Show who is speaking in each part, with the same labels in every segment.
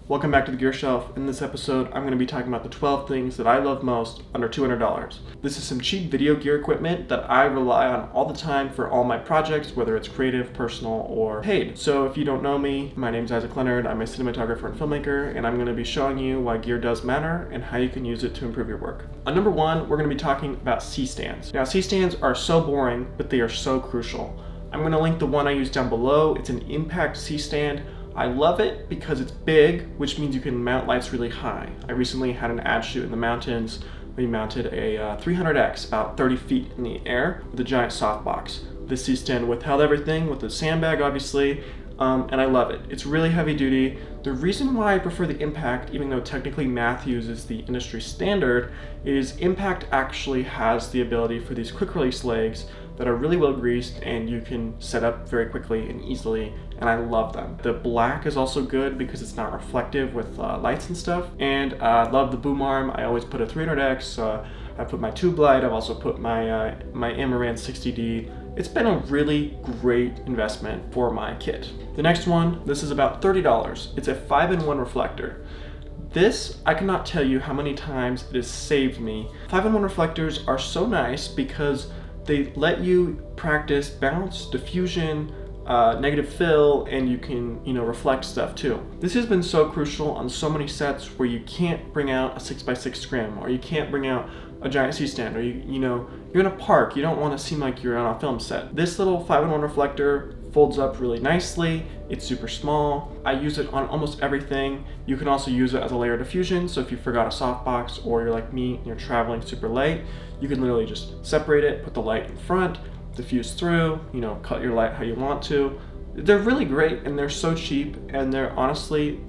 Speaker 1: Welcome back to the Gear Shelf. In this episode, I'm going to be talking about the 12 things that I love most under $200. This is some cheap video gear equipment that I rely on all the time for all my projects, whether it's creative, personal, or paid. So if you don't know me, my name is Isaac Leonard. I'm a cinematographer and filmmaker, and I'm going to be showing you why gear does matter and how you can use it to improve your work. On number one, we're going to be talking about C-stands. Now, C-stands are so boring, but they are so crucial. I'm going to link the one I use down below. It's an impact C-stand. I love it because it's big, which means you can mount lights really high. I recently had an ad shoot in the mountains. We mounted a 300X about 30 feet in the air with a giant softbox. This C-stand withheld everything with a sandbag, obviously, and I love it. It's really heavy duty. The reason why I prefer the Impact, even though technically Matthews is the industry standard, is Impact actually has the ability for these quick release legs that are really well greased and you can set up very quickly and easily, and I love them. The black is also good because it's not reflective with lights and stuff, and I love the boom arm. I always put a 300X, I put my tube light, I've also put my Amaran 60D. It's been a really great investment for my kit. The next one, this is about $30. It's a 5-in-1 reflector. This, I cannot tell you how many times it has saved me. 5-in-1 reflectors are so nice because they let you practice bounce, diffusion, negative fill, and you can, reflect stuff too. This has been so crucial on so many sets where you can't bring out a 6x6 scrim, or you can't bring out a giant C-stand, or you're in a park, you don't want to seem like you're on a film set. This little 5-in-1 reflector folds up really nicely. It's super small. I use it on almost everything. You can also use it as a layer of diffusion, so if you forgot a softbox or you're like me and you're traveling super late, you can literally just separate it, put the light in front, diffuse through, cut your light how you want to. They're really great and they're so cheap, and they're honestly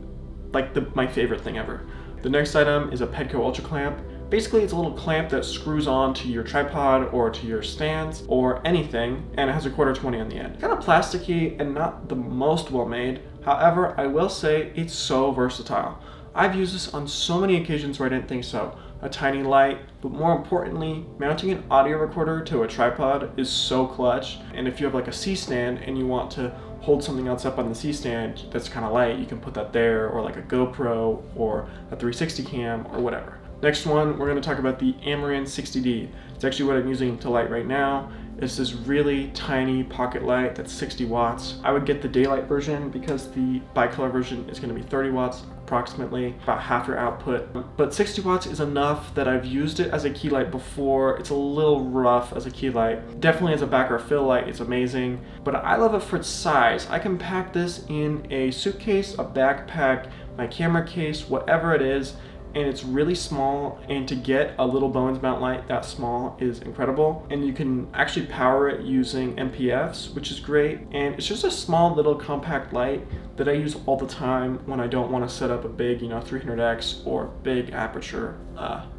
Speaker 1: like my favorite thing ever. The next item is a Pedco Ultra Clamp. Basically, it's a little clamp that screws on to your tripod or to your stands or anything, and it has a 1/4-20 on the end. Kind of plasticky and not the most well made. However, I will say it's so versatile. I've used this on so many occasions where I didn't think so. A tiny light, but more importantly, mounting an audio recorder to a tripod is so clutch. And if you have like a C-stand and you want to hold something else up on the C-stand that's kind of light, you can put that there, or like a GoPro or a 360 cam or whatever. Next one, we're going to talk about the Amaran 60D. It's actually what I'm using to light right now. It's this really tiny pocket light that's 60 watts. I would get the daylight version because the bicolor version is going to be 30 watts approximately, about half your output. But 60 watts is enough that I've used it as a key light before. It's a little rough as a key light. Definitely as a back or fill light, it's amazing. But I love it for its size. I can pack this in a suitcase, a backpack, my camera case, whatever it is, and it's really small, and to get a little Bowens mount light that small is incredible. And you can actually power it using MPFs, which is great, and it's just a small little compact light that I use all the time when I don't want to set up a big 300X or big aperture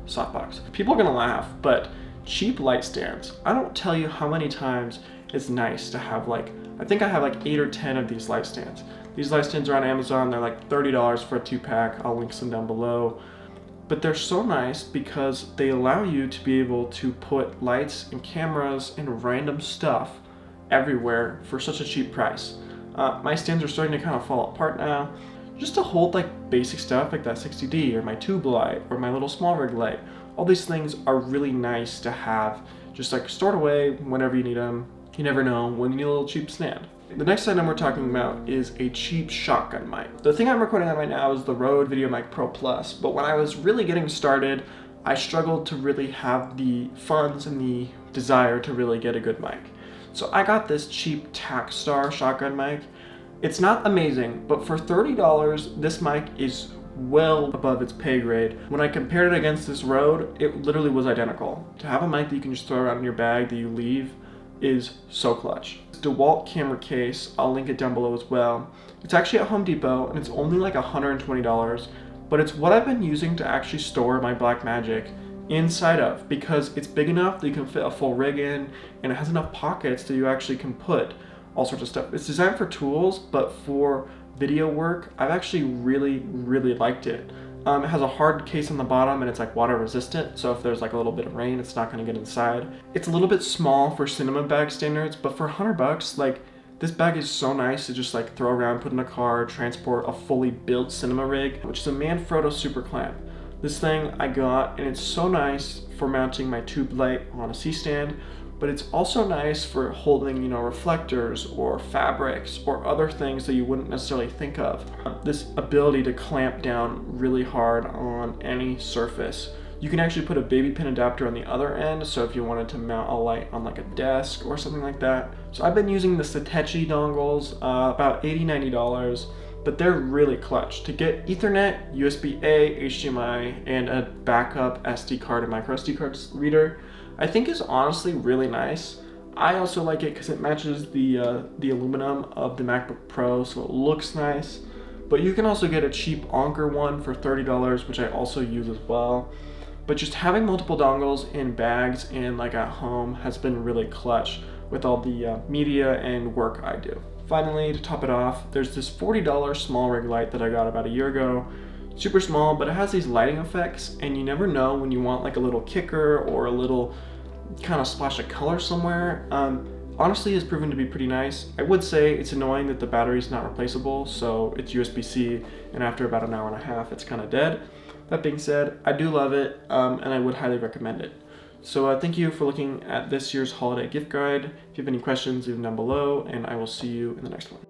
Speaker 1: softbox. People are gonna laugh, but cheap light stands, I don't tell you how many times it's nice to have I think I have 8 or 10 of these light stands. These light stands are on Amazon. They're like $30 for a 2-pack. I'll link some down below. But they're so nice because they allow you to be able to put lights and cameras and random stuff everywhere for such a cheap price. My stands are starting to kind of fall apart now. Just to hold basic stuff like that 60D or my tube light or my little small rig light. All these things are really nice to have just stored away whenever you need them. You never know when you need a little cheap stand. The next item we're talking about is a cheap shotgun mic. The thing I'm recording on right now is the Rode VideoMic Pro Plus, but when I was really getting started, I struggled to really have the funds and the desire to really get a good mic. So I got this cheap Takstar shotgun mic. It's not amazing, but for $30, this mic is well above its pay grade. When I compared it against this Rode, it literally was identical. To have a mic that you can just throw around in your bag that you leave is so clutch. DeWalt camera case, I'll link it down below as well. It's actually at Home Depot and it's only $120, but it's what I've been using to actually store my Blackmagic inside of, because it's big enough that you can fit a full rig in, and it has enough pockets that you actually can put all sorts of stuff. It's designed for tools, but for video work, I've actually really liked it. It has a hard case on the bottom and it's water resistant, so if there's a little bit of rain, it's not going to get inside. It's a little bit small for cinema bag standards, but for $100, This bag is so nice to just like throw around, put in a car, transport a fully built cinema rig, which is a Manfrotto Super Clamp. This thing I got, and it's so nice for mounting my tube light on a C-stand, but it's also nice for holding, reflectors or fabrics or other things that you wouldn't necessarily think of. This ability to clamp down really hard on any surface. You can actually put a baby pin adapter on the other end, so if you wanted to mount a light on like a desk or something like that. So I've been using the Satechi dongles, about $80, $90, but they're really clutch. To get Ethernet, USB-A, HDMI, and a backup SD card and micro SD card reader, I think is honestly really nice. I also like it because it matches the aluminum of the MacBook Pro, so it looks nice. But you can also get a cheap Anker one for $30, which I also use as well. But just having multiple dongles in bags and like at home has been really clutch with all the media and work I do. Finally, to top it off, there's this $40 small rig light that I got about a year ago. Super small, but it has these lighting effects, and you never know when you want like a little kicker or a little kind of splash of color somewhere. Honestly, it's proven to be pretty nice. I would say it's annoying that the battery's not replaceable, so it's USB-C, and after about an hour and a half, it's kind of dead. That being said, I do love it, and I would highly recommend it. So thank you for looking at this year's holiday gift guide. If you have any questions, leave them down below, and I will see you in the next one.